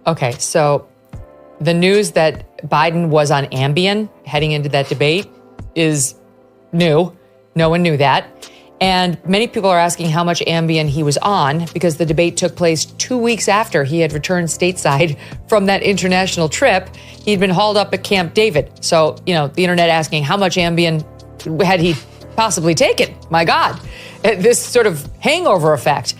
Okay, so the news that Biden was on Ambien heading into that debate is new. No one knew that. And many people are asking how much Ambien he was on because the debate took place 2 weeks after he had returned stateside from that international trip. He'd been hauled up at Camp David. So, the internet asking how much Ambien had he possibly taken? My God, this sort of hangover effect.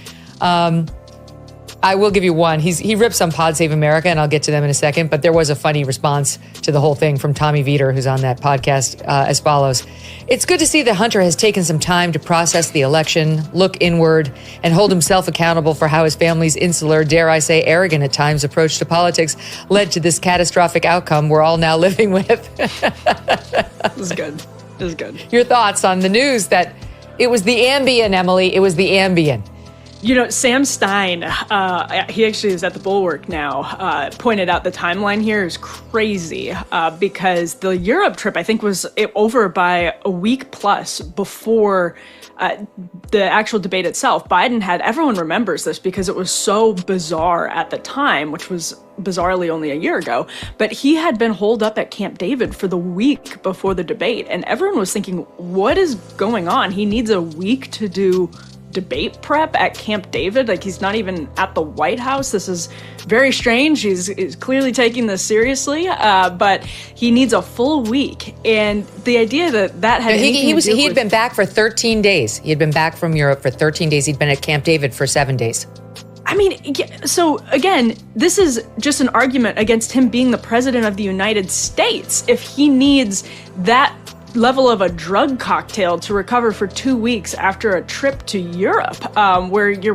I will give you one. He rips on Pod Save America, and I'll get to them in a second. But there was a funny response to the whole thing from Tommy Vietor, who's on that podcast, as follows. It's good to see that Hunter has taken some time to process the election, look inward, and hold himself accountable for how his family's insular, dare I say arrogant at times, approach to politics led to this catastrophic outcome we're all now living with. This is good. This is good. Your thoughts on the news that it was the Ambien, Emily. It was the Ambien. Sam Stein, he actually is at the Bulwark now, pointed out the timeline here is crazy because the Europe trip, I think, was over by a week plus before the actual debate itself. Everyone remembers this because it was so bizarre at the time, which was bizarrely only a year ago, but he had been holed up at Camp David for the week before the debate. And everyone was thinking, what is going on? He needs a week to do debate prep at Camp David. Like, he's not even at the White House. This is very strange. He's clearly taking this seriously, but he needs a full week. And the idea that had he had been back for 13 days. He had been back from Europe for 13 days. He'd been at Camp David for 7 days. I mean, so again, this is just an argument against him being the president of the United States. If he needs that level of a drug cocktail to recover for 2 weeks after a trip to Europe, where you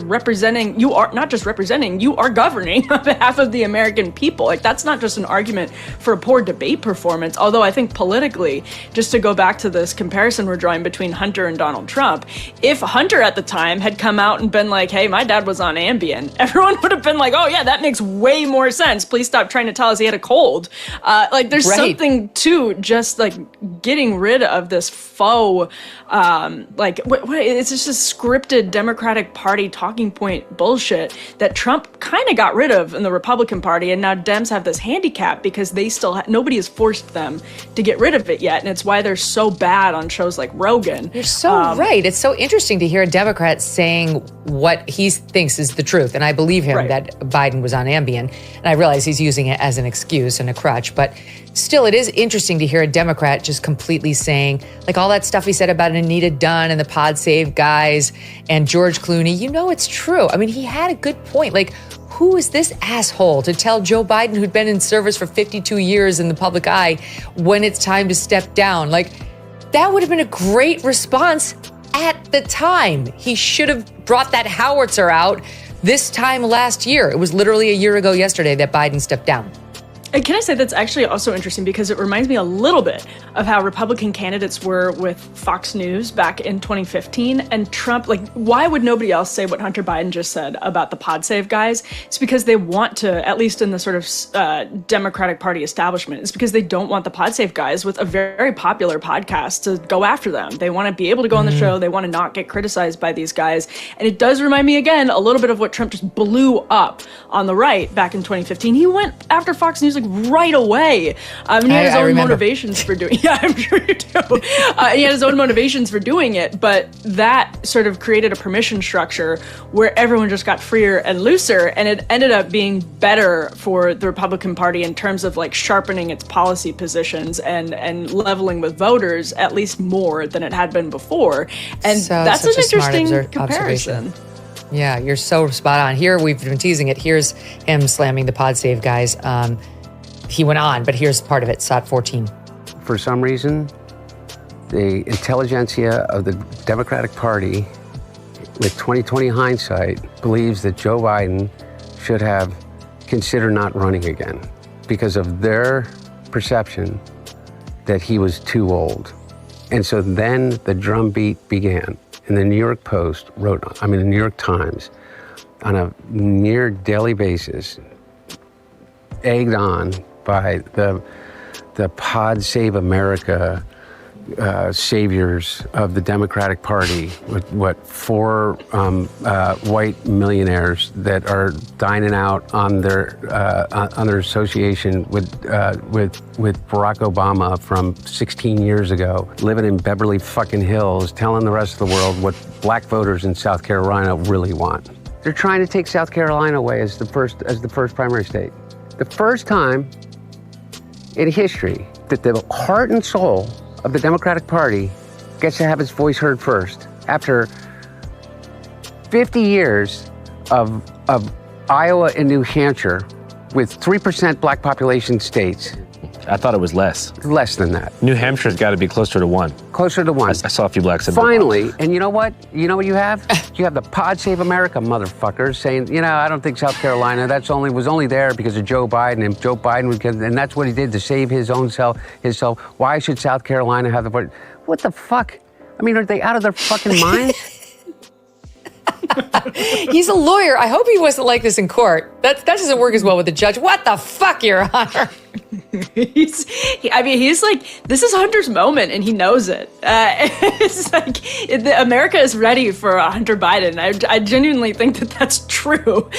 are not just representing, you are governing on behalf of the American people. Like, that's not just an argument for a poor debate performance. Although I think politically, just to go back to this comparison we're drawing between Hunter and Donald Trump, if Hunter at the time had come out and been like, hey, my dad was on Ambien, everyone would have been like, oh yeah, that makes way more sense. Please stop trying to tell us he had a cold. There's something to just like getting rid of this faux, it's just a scripted Democratic Party talking point bullshit that Trump kind of got rid of in the Republican Party, and now Dems have this handicap because they still nobody has forced them to get rid of it yet, and it's why they're so bad on shows like Rogan. You're so right. It's so interesting to hear a Democrat saying what he thinks is the truth, and I believe him that Biden was on Ambien, and I realize he's using it as an excuse and a crutch, but still, it is interesting to hear a Democrat just completely saying, like, all that stuff he said about Anita Dunn and the Pod Save guys and George Clooney, it's true. I mean, he had a good point. Like, who is this asshole to tell Joe Biden, who'd been in service for 52 years in the public eye, when it's time to step down? Like, that would have been a great response at the time. He should have brought that howitzer out this time last year. It was literally a year ago yesterday that Biden stepped down. And can I say that's actually also interesting because it reminds me a little bit of how Republican candidates were with Fox News back in 2015. And Trump, why would nobody else say what Hunter Biden just said about the Pod Save guys? It's because they want to, at least in the sort of Democratic Party establishment, it's because they don't want the Pod Save guys with a very popular podcast to go after them. They want to be able to go on the show. They want to not get criticized by these guys. And it does remind me, again, a little bit of what Trump just blew up on the right back in 2015. He went after Fox News right away. He had his own motivations for doing it. Yeah, I'm sure you do. He had his own motivations for doing it, but that sort of created a permission structure where everyone just got freer and looser, and it ended up being better for the Republican Party in terms of sharpening its policy positions and leveling with voters, at least more than it had been before. And that's an interesting comparison. Yeah, you're so spot on. Here, we've been teasing it. Here's him slamming the Pod Save guys. He went on, but here's part of it, SOT 14. For some reason, the intelligentsia of the Democratic Party, with 2020 hindsight, believes that Joe Biden should have considered not running again because of their perception that he was too old. And so then the drumbeat began. And the New York Post the New York Times, on a near daily basis, egged on by the Pod Save America saviors of the Democratic Party with four white millionaires that are dining out on their association with Barack Obama from 16 years ago, living in Beverly fucking Hills, telling the rest of the world what black voters in South Carolina really want. They're trying to take South Carolina away as the first primary state. The first time in history that the heart and soul of the Democratic Party gets to have its voice heard first. After 50 years of Iowa and New Hampshire with 3% black population states. I thought it was less. Less than that. New Hampshire's got to be closer to 1. Closer to 1. I saw a few blacks. Finally, and you know what? You know what you have? You have the Pod Save America motherfuckers saying, I don't think South Carolina, was only there because of Joe Biden, and Joe Biden and that's what he did to save his own self. Why should South Carolina have the vote? What the fuck? I mean, are they out of their fucking minds? He's a lawyer. I hope he wasn't like this in court. That doesn't work as well with the judge. What the fuck, Your Honor? He's like, this is Hunter's moment, and he knows it. It's like America is ready for Hunter Biden. I genuinely think that that's true,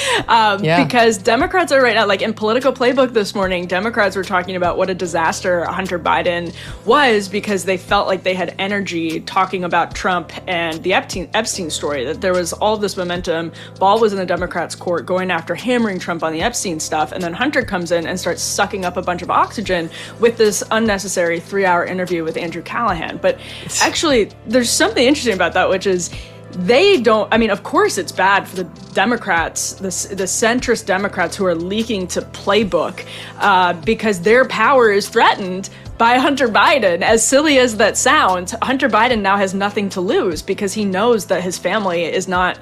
because Democrats are right now, like in Political Playbook this morning, Democrats were talking about what a disaster Hunter Biden was because they felt like they had energy talking about Trump and the Epstein story, that there was all this momentum. Ball was in the Democrats' court going after hammering Trump on the Epstein stuff, and then Hunter comes in and starts sucking up a bunch of oxygen with this unnecessary 3-hour interview with Andrew Callahan. But actually, there's something interesting about that, which is they don't, of course it's bad for the Democrats, the centrist Democrats who are leaking to Playbook because their power is threatened by Hunter Biden. As silly as that sounds, Hunter Biden now has nothing to lose because he knows that his family is not,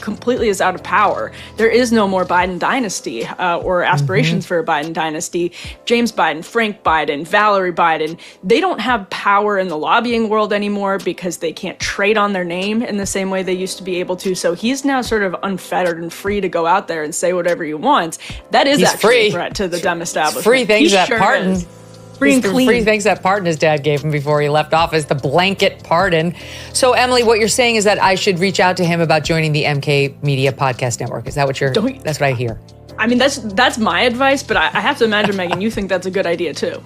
completely is out of power. There is no more Biden dynasty or aspirations for a Biden dynasty. James Biden, Frank Biden, Valerie Biden, they don't have power in the lobbying world anymore because they can't trade on their name in the same way they used to be able to. So he's now sort of unfettered and free to go out there and say whatever he wants. That is actually a threat to the Dem establishment. Free things that pardon. Free and clean. Free things that pardon his dad gave him before he left office, the blanket pardon. So, Emily, what you're saying is that I should reach out to him about joining the MK Media Podcast Network. Is that what that's what I hear? That's my advice, but I have to imagine, Megan, you think that's a good idea too.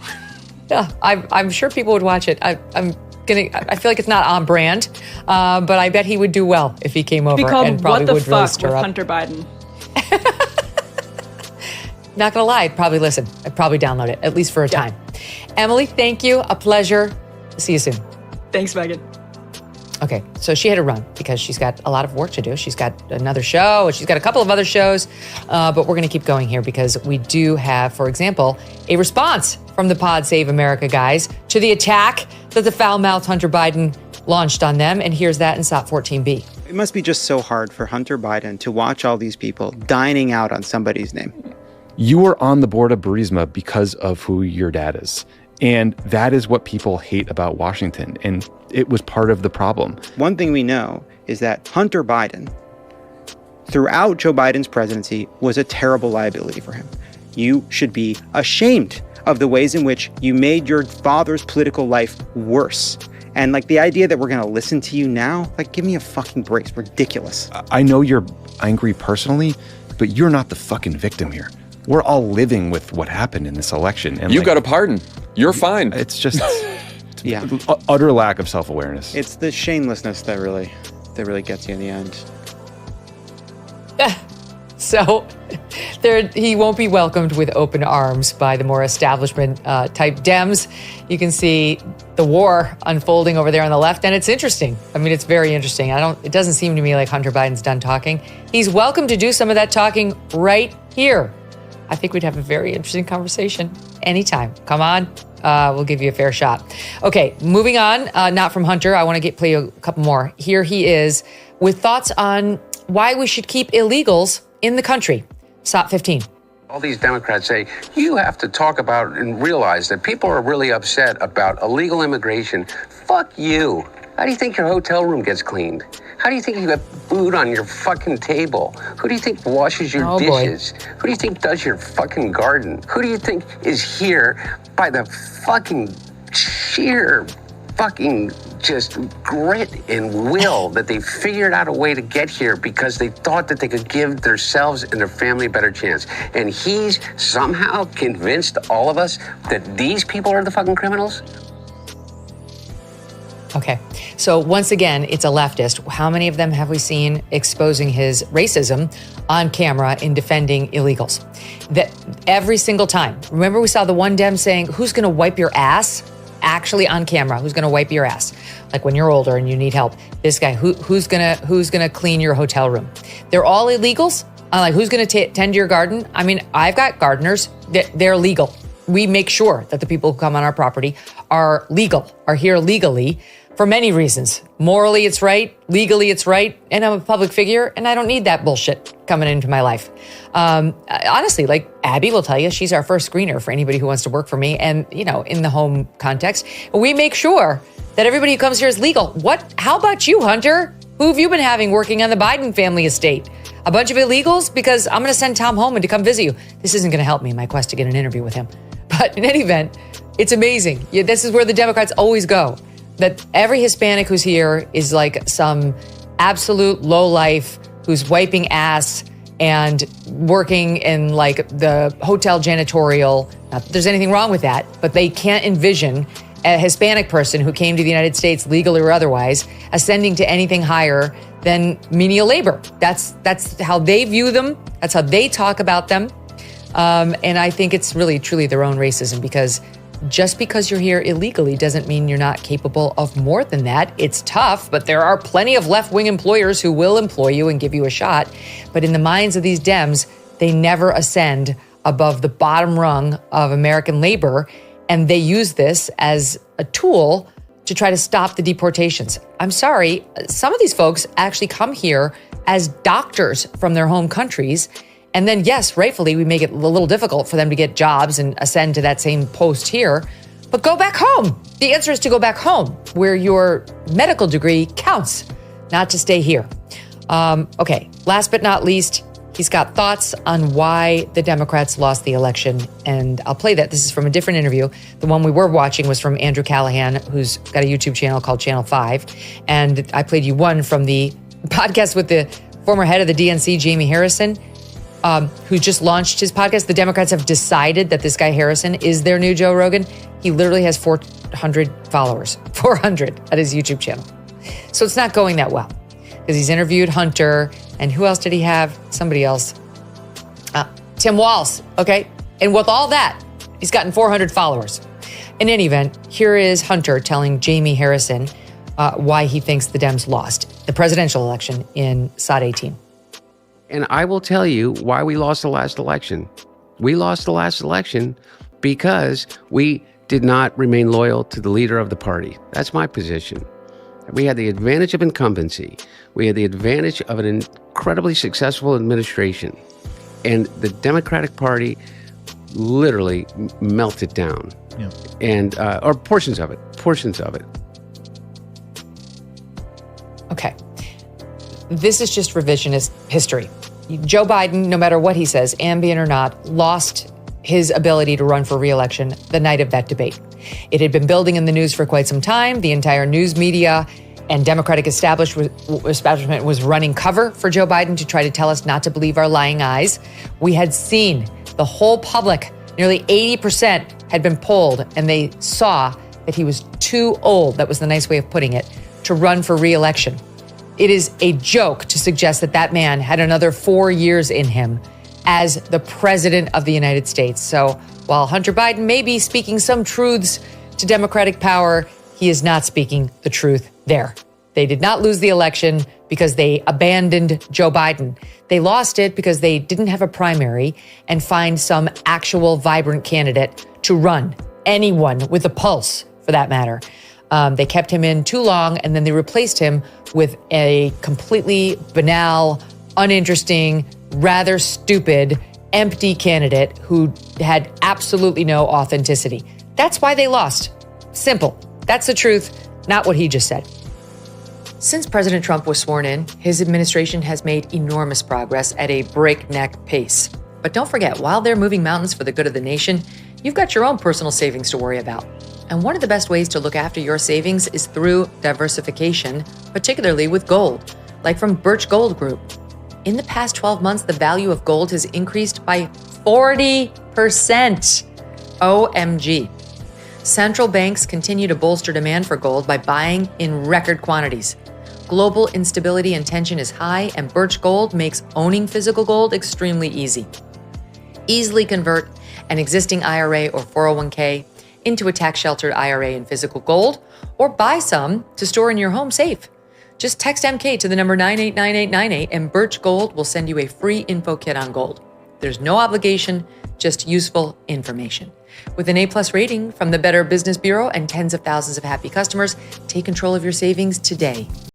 Yeah, I'm sure people would watch it. I feel like it's not on brand, but I bet he would do well if he came over and probably would really stir up. Hunter Biden. Not gonna lie, I'd probably listen. I'd probably download it, at least for a time. Emily, thank you. A pleasure. See you soon. Thanks, Megan. Okay, so she had to run because she's got a lot of work to do. She's got another show, and she's got a couple of other shows, but we're gonna keep going here because we do have, for example, a response from the Pod Save America guys to the attack that the foul-mouthed Hunter Biden launched on them, and here's that in SOT 14B. It must be just so hard for Hunter Biden to watch all these people dining out on somebody's name. You were on the board of Burisma because of who your dad is. And that is what people hate about Washington. And it was part of the problem. One thing we know is that Hunter Biden, throughout Joe Biden's presidency, was a terrible liability for him. You should be ashamed of the ways in which you made your father's political life worse. And the idea that we're going to listen to you now, give me a fucking break. It's ridiculous. I know you're angry personally, but you're not the fucking victim here. We're all living with what happened in this election. And you got a pardon. You're fine. It's just utter lack of self-awareness. It's the shamelessness that really gets you in the end. So he won't be welcomed with open arms by the more establishment type Dems. You can see the war unfolding over there on the left, and it's interesting. It's very interesting. It doesn't seem to me like Hunter Biden's done talking. He's welcome to do some of that talking right here. I think we'd have a very interesting conversation anytime. Come on. We'll give you a fair shot. Okay, moving on, not from Hunter. I want to play you a couple more. Here he is with thoughts on why we should keep illegals in the country. SOT 15. All these Democrats say, you have to talk about and realize that people are really upset about illegal immigration. Fuck you. How do you think your hotel room gets cleaned? How do you think you got food on your fucking table? Who do you think washes your dishes? Who do you think does your fucking garden? Who do you think is here by the fucking sheer fucking just grit and will that they figured out a way to get here because they thought that they could give themselves and their family a better chance. And he's somehow convinced all of us that these people are the fucking criminals. Okay, so once again, it's a leftist. How many of them have we seen exposing his racism on camera in defending illegals? That every single time. Remember, we saw the one Dem saying, "Who's going to wipe your ass?" Actually on camera, who's going to wipe your ass? Like when you're older and you need help. This guy, who's gonna clean your hotel room? They're all illegals. I'm like, who's going to tend to your garden? I mean, I've got gardeners. They're legal. We make sure that the people who come on our property are legal, are here legally for many reasons. Morally, it's right. Legally, it's right. And I'm a public figure, and I don't need that bullshit coming into my life. Honestly, like Abby will tell you, she's our first screener for anybody who wants to work for me. And, you know, in the home context, we make sure that everybody who comes here is legal. How about you, Hunter? Who have you been having working on the Biden family estate? A bunch of illegals? Because I'm going to send Tom Homan to come visit you. This isn't going to help me in my quest to get an interview with him. But in any event, it's amazing. Yeah, this is where the Democrats always go. That every Hispanic who's here is like some absolute lowlife who's wiping ass and working in like the hotel janitorial. Not that there's anything wrong with that, but they can't envision a Hispanic person who came to the United States legally or otherwise ascending to anything higher than menial labor. That's how they view them. That's how they talk about them. And I think it's really, truly their own racism, because just because you're here illegally doesn't mean you're not capable of more than that. It's tough, but there are plenty of left-wing employers who will employ you and give you a shot. But in the minds of these Dems, they never ascend above the bottom rung of American labor. And they use this as a tool to try to stop the deportations. I'm sorry, some of these folks actually come here as doctors from their home countries. And then, yes, rightfully, we make it a little difficult for them to get jobs and ascend to that same post here. But go back home. The answer is to go back home, where your medical degree counts, not to stay here. Okay, last but not least, he's got thoughts on why the Democrats lost the election. And I'll play that. This is from a different interview. The one we were watching was from Andrew Callahan, who's got a YouTube channel called Channel 5. And I played you one from the podcast with the former head of the DNC, Jamie Harrison, who just launched his podcast. The Democrats have decided that this guy Harrison is their new Joe Rogan. He literally has 400 followers, 400 at his YouTube channel. So it's not going that well, because he's interviewed Hunter, and who else did he have? Somebody else. Tim Walz, okay? And with all that, he's gotten 400 followers. In any event, here is Hunter telling Jamie Harrison why he thinks the Dems lost the presidential election in SOT 18. And I will tell you why we lost the last election. We lost the last election because we did not remain loyal to the leader of the party. That's my position. We had the advantage of incumbency. We had the advantage of an incredibly successful administration. And the Democratic Party literally melted down. Yeah. And or portions of it. Okay. This is just revisionist history. Joe Biden, no matter what he says, ambient or not, lost his ability to run for re-election the night of that debate. It had been building in the news for quite some time. The entire news media and Democratic establishment was running cover for Joe Biden to try to tell us not to believe our lying eyes. We had seen the whole public, nearly 80% had been polled, and they saw that he was too old, that was the nice way of putting it, to run for re-election. It is a joke to suggest that that man had another 4 years in him as the president of the United States. So while Hunter Biden may be speaking some truths to Democratic power, he is not speaking the truth there. They did not lose the election because they abandoned Joe Biden. They lost it because they didn't have a primary and find some actual vibrant candidate to run, anyone with a pulse for that matter. They kept him in too long, and then they replaced him with a completely banal, uninteresting, rather stupid, empty candidate who had absolutely no authenticity. That's why they lost. Simple. That's the truth, not what he just said. Since President Trump was sworn in, his administration has made enormous progress at a breakneck pace. But don't forget, while they're moving mountains for the good of the nation, you've got your own personal savings to worry about. And one of the best ways to look after your savings is through diversification, particularly with gold, like from Birch Gold Group. In the past 12 months, the value of gold has increased by 40%. OMG. Central banks continue to bolster demand for gold by buying in record quantities. Global instability and tension is high, and Birch Gold makes owning physical gold extremely easy. Easily convert an existing IRA or 401k into a tax-sheltered IRA in physical gold, or buy some to store in your home safe. Just text MK to the number 989898 and Birch Gold will send you a free info kit on gold. There's no obligation, just useful information. With an A+ rating from the Better Business Bureau and tens of thousands of happy customers, take control of your savings today.